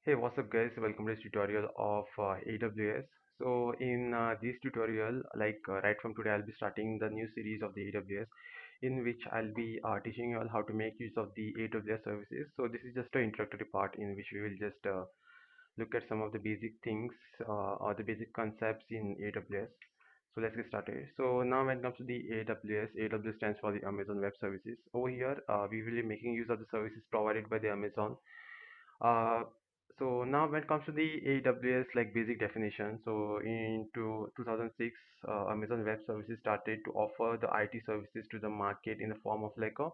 Hey, what's up guys? Welcome to this tutorial of AWS. So in this tutorial, right from today, I'll be starting the new series of the AWS in which I'll be teaching you all how to make use of the AWS services. So this is just an introductory part in which we will just look at some of the basic things or the basic concepts in AWS. So let's get started. So now when it comes to the AWS, AWS stands for the Amazon Web Services. Over here, we will be making use of the services provided by the Amazon. uh, so now when it comes to the AWS like basic definition, so into 2006, Amazon Web Services started to offer the IT services to the market in the form of like a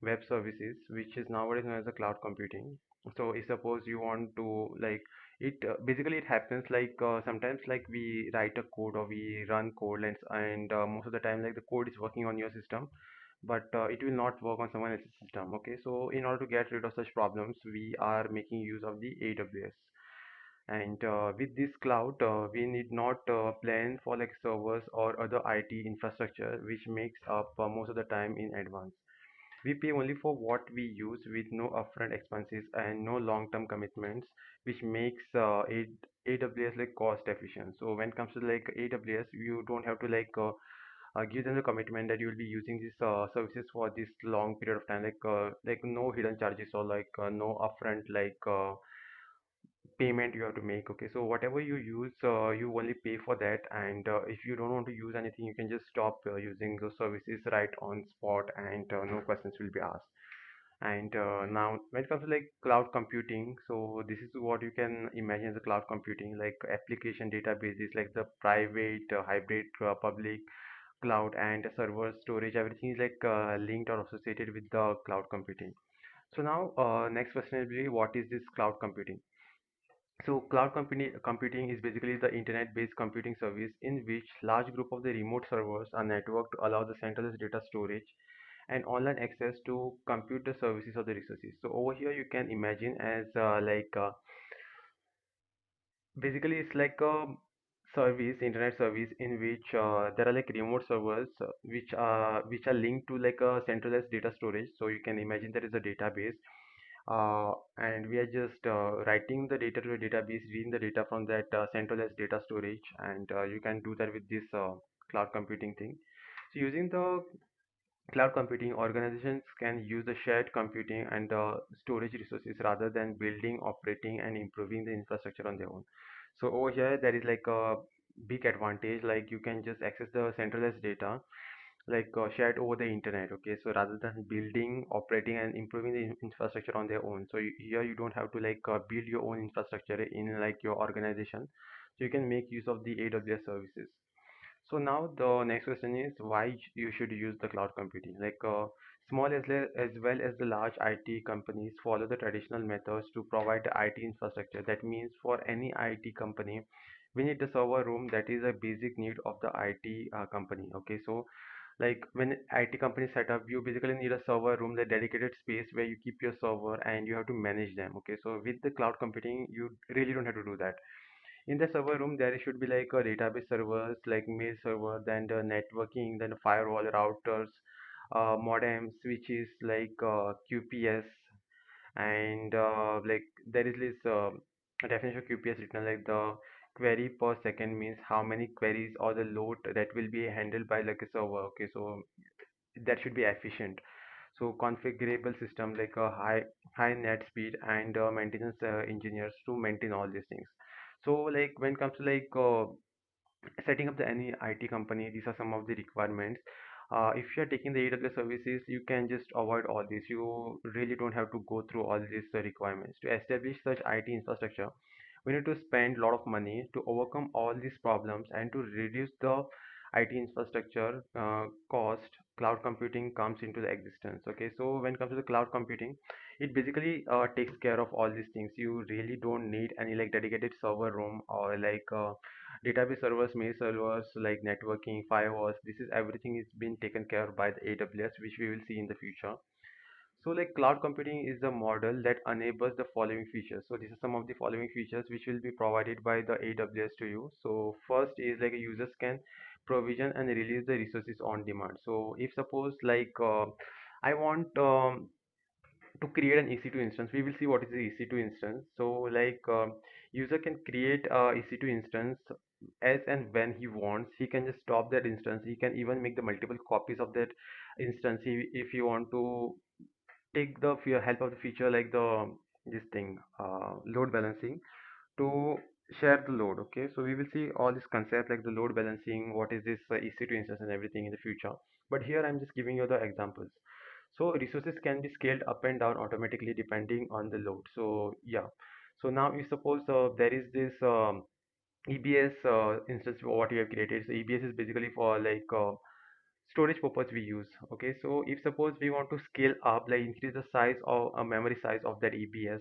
web services, which is nowadays known as the cloud computing. So if suppose you want to like it, basically it happens like sometimes like we write a code or we run code and most of the time like the code is working on your system, but it will not work on someone else's system. Okay, so in order to get rid of such problems, we are making use of the AWS. And with this cloud, we need not plan for like servers or other IT infrastructure, which makes up most of the time in advance. We pay only for what we use with no upfront expenses and no long-term commitments, which makes AWS like cost efficient. So when it comes to like AWS, you don't have to give them the commitment that you will be using these services for this long period of time, like no hidden charges or no upfront payment you have to make. Okay, so whatever you use, you only pay for that, and if you don't want to use anything, you can just stop using those services right on spot, and no questions will be asked. And now when it comes to like cloud computing, so this is what you can imagine as a cloud computing, like application databases, like the private, hybrid, public cloud and server storage, everything is linked or associated with the cloud computing. So now next question will be, what is this cloud computing? So computing is basically the internet-based computing service in which large group of the remote servers are networked to allow the centralized data storage and online access to compute the services or the resources. So over here you can imagine as basically it's like a service, internet service in which there are like remote servers which are linked to like a centralized data storage. So you can imagine there is a database, and we are just writing the data to a database, reading the data from that centralized data storage, and you can do that with this cloud computing thing. So using the cloud computing, organizations can use the shared computing and storage resources rather than building, operating, and improving the infrastructure on their own. So over here, there is like a big advantage, like you can just access the centralized data shared over the internet. Okay, so rather than building, operating, and improving the infrastructure on their own, so here you don't have to build your own infrastructure in like your organization, so you can make use of the AWS services. So now the next question is, why you should use the cloud computing? Small as well as the large IT companies follow the traditional methods to provide the IT infrastructure. That means for any IT company, we need the server room. That is a basic need of the IT company. Okay, so like when IT company set up, you basically need a server room, the dedicated space where you keep your server and you have to manage them. Okay, so with the cloud computing, you really don't have to do that. In the server room, there should be like a database servers, like mail server, then the networking, then the firewall routers, modem switches, QPS, and like there is this definition of QPS written like the query per second means how many queries or the load that will be handled by like a server. Okay, so that should be efficient. So configurable system, like a high net speed, and maintenance engineers to maintain all these things. So like when it comes to setting up the any IT company, these are some of the requirements. If you're taking the AWS services, you can just avoid all this. You really don't have to go through all these requirements. To establish such IT infrastructure, we need to spend a lot of money to overcome all these problems and to reduce the IT infrastructure cost. Cloud computing comes into the existence. Okay, so when it comes to the cloud computing, it basically takes care of all these things. You really don't need any like dedicated server room or database servers, mail servers, like networking, firewalls. This is everything is being taken care of by the AWS, which we will see in the future. So like cloud computing is the model that enables the following features. So these are some of the following features which will be provided by the AWS to you. So first is like a users can provision and release the resources on demand. So if suppose I want to create an EC2 instance, we will see what is the EC2 instance. So like user can create a EC2 instance as and when he wants. He can just stop that instance. He can even make the multiple copies of that instance if you want to take the help of the feature like the this thing load balancing to share the load. Okay, so we will see all this concept like the load balancing, what is this EC2 instance and everything in the future. But here I'm just giving you the examples. So resources can be scaled up and down automatically depending on the load. So yeah, so now if suppose there is this EBS instance what you have created. So EBS is basically for like storage purpose we use. Okay, so if suppose we want to scale up, like increase the size of a memory size of that EBS,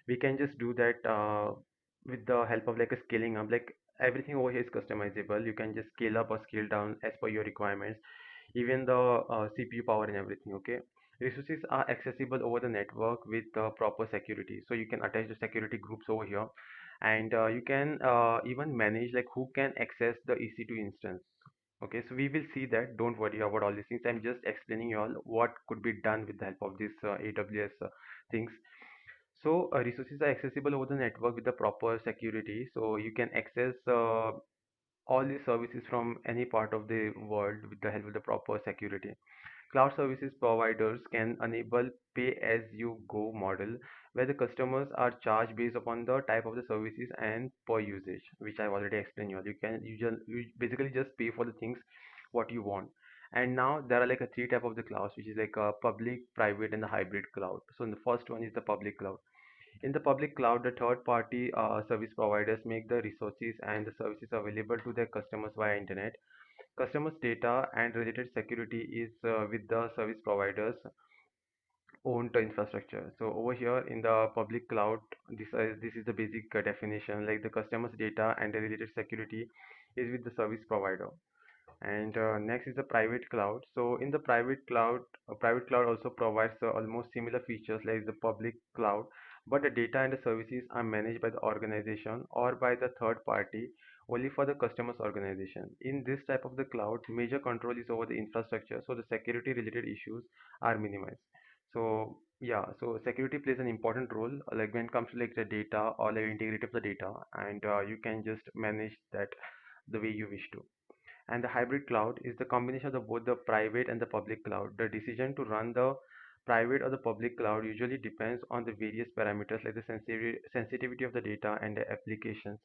we can just do that with the help of like a scaling up. Like everything over here is customizable. You can just scale up or scale down as per your requirements, even the CPU power and everything. Okay, resources are accessible over the network with proper security, so you can attach the security groups over here, and you can even manage like who can access the EC2 instance. Okay, so we will see that. Don't worry about all these things. I'm just explaining you all what could be done with the help of this AWS things. So resources are accessible over the network with the proper security, so you can access all these services from any part of the world with the help of the proper security. Cloud services providers can enable pay-as-you-go model where the customers are charged based upon the type of the services and per usage, which I've already explained you. You basically just pay for the things what you want. And now there are like a three type of the clouds, which is like a public, private, and the hybrid cloud. So the first one is the public cloud. In the public cloud, the third-party service providers make the resources and the services available to their customers via internet. Customers' data and related security is with the service providers owned infrastructure. So over here in the public cloud, this is the basic definition. Like the customer's data and the related security is with the service provider. And next is the private cloud. So in the private cloud also provides almost similar features like the public cloud, but the data and the services are managed by the organization or by the third party only for the customer's organization. In this type of the cloud, major control is over the infrastructure, so the security related issues are minimized. So yeah, so security plays an important role like when it comes to like the data or like integrity of the data, and you can just manage that the way you wish to. And the hybrid cloud is the combination of both the private and the public cloud. The decision to run the private or the public cloud usually depends on the various parameters like the sensitivity of the data and the applications,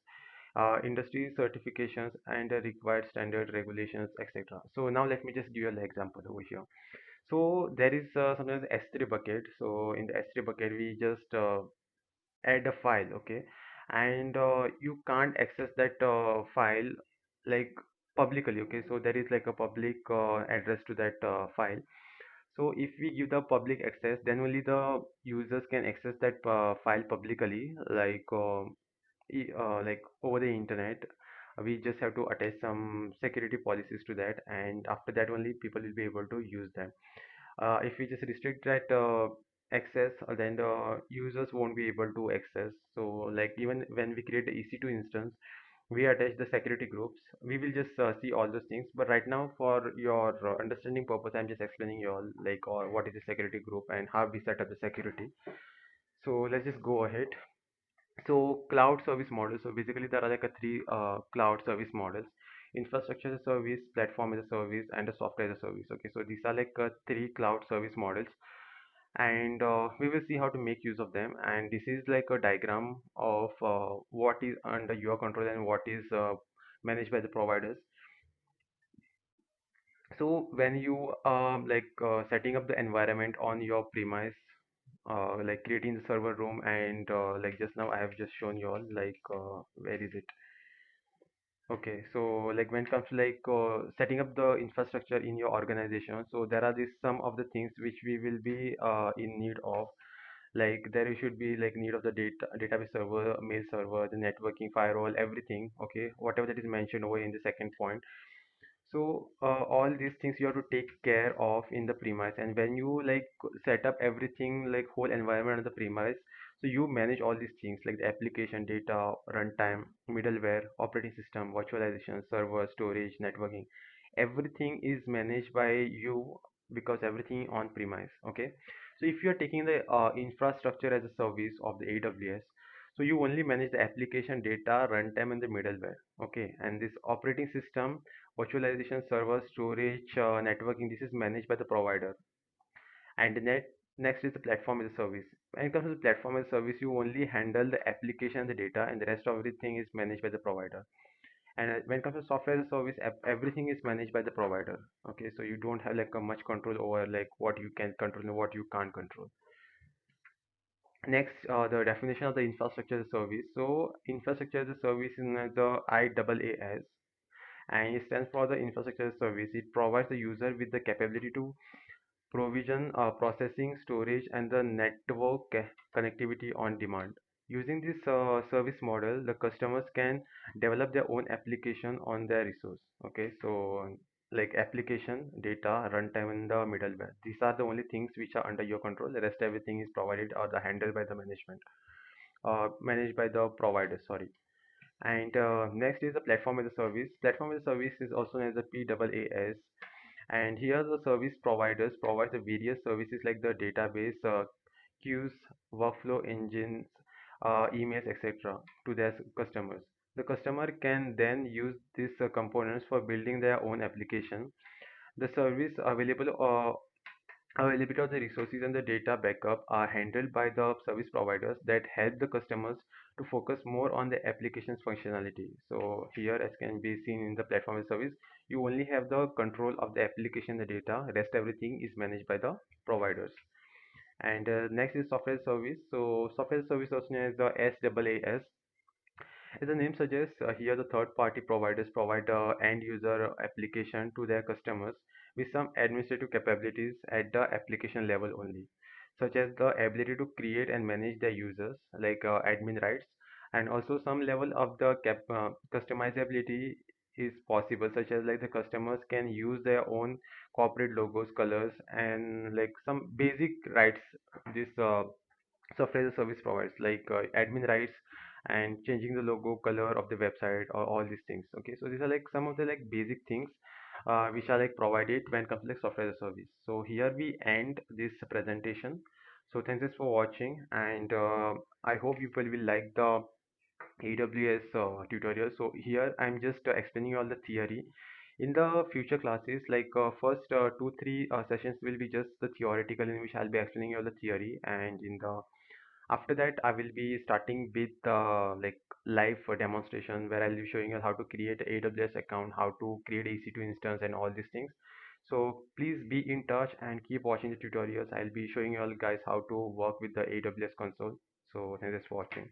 industry certifications, and the required standard regulations, etc. So now let me just give you an example over here. So there is something as S3 bucket. So in the S3 bucket, we just add a file, okay, and you can't access that file like publicly. Okay, so there is like a public address to that file. So if we give the public access, then only the users can access that file publicly, like over the internet. We just have to attach some security policies to that, and after that only people will be able to use them. If we just restrict that access, then the users won't be able to access. So like even when we create the EC2 instance, we attach the security groups. We will just see all those things. But right now, for your understanding purpose, I'm just explaining you all like what is the security group and how we set up the security. So let's just go ahead. So cloud service models. So basically there are like a three cloud service models: infrastructure as a service, platform as a service, and a software as a service. Okay, so these are like three cloud service models, and we will see how to make use of them. And this is like a diagram of what is under your control and what is managed by the providers. So when you setting up the environment on your premise, like creating the server room, and like just now I have just shown you all like where is it? Okay, so like when it comes to like setting up the infrastructure in your organization, so there are these some of the things which we will be in need of. Like there should be like need of the database server, mail server, the networking, firewall, everything. Okay, whatever that is mentioned over in the second point. So all these things you have to take care of in the premise, and when you like set up everything like whole environment on the premise, so you manage all these things like the application, data, runtime, middleware, operating system, virtualization, server, storage, networking. Everything is managed by you because everything on premise. Okay. So if you are taking the infrastructure as a service of the AWS, so you only manage the application data, runtime, and the middleware. Okay, and this operating system, virtualization, server, storage, networking, this is managed by the provider. And the next is the platform as a service. When it comes to the platform as a service, you only handle the application and the data, and the rest of everything is managed by the provider. And when it comes to software as a service, everything is managed by the provider. Okay, so you don't have like a much control over like what you can control and what you can't control. Next, the definition of the infrastructure as a service. So infrastructure as a service is the IaaS, and it stands for the infrastructure as a service. It provides the user with the capability to provision, processing, storage, and the network connectivity on demand. Using this service model, the customers can develop their own application on their resource. Okay, so like application, data, runtime, and the middleware. These are the only things which are under your control. The rest everything is provided or the handled by the management, managed by the provider. Sorry. And next is the platform as a service. Platform as a service is also known as the PaaS, and here the service providers provide the various services like the database, queues, workflow engines, emails, etc. to their customers. The customer can then use these components for building their own application. The service availability of the resources and the data backup are handled by the service providers that help the customers to focus more on the application's functionality. So here, as can be seen in the platform as service, you only have the control of the application, the data. Rest everything is managed by the providers. And next is software service. So software service also known as the SaaS. As the name suggests, here the third-party providers provide end-user application to their customers with some administrative capabilities at the application level only, such as the ability to create and manage their users, like admin rights, and also some level of the customizability is possible, such as like the customers can use their own corporate logos, colors, and like some basic rights. This software as a service provides like admin rights and changing the logo color of the website or all these things. Okay, so these are like some of the like basic things which are like provided when it comes to like software as a service. So here we end this presentation. So thanks for watching, and I hope you people will like the AWS tutorial. So here I'm just explaining all the theory. In the future classes, like first 2 3 sessions will be just the theoretical, in which I'll be explaining all the theory, and in the after that I will be starting with like live demonstration where I'll be showing you how to create a AWS account, how to create EC2 instance, and all these things. So please be in touch and keep watching the tutorials. I'll be showing you all guys how to work with the AWS console. So thanks for watching.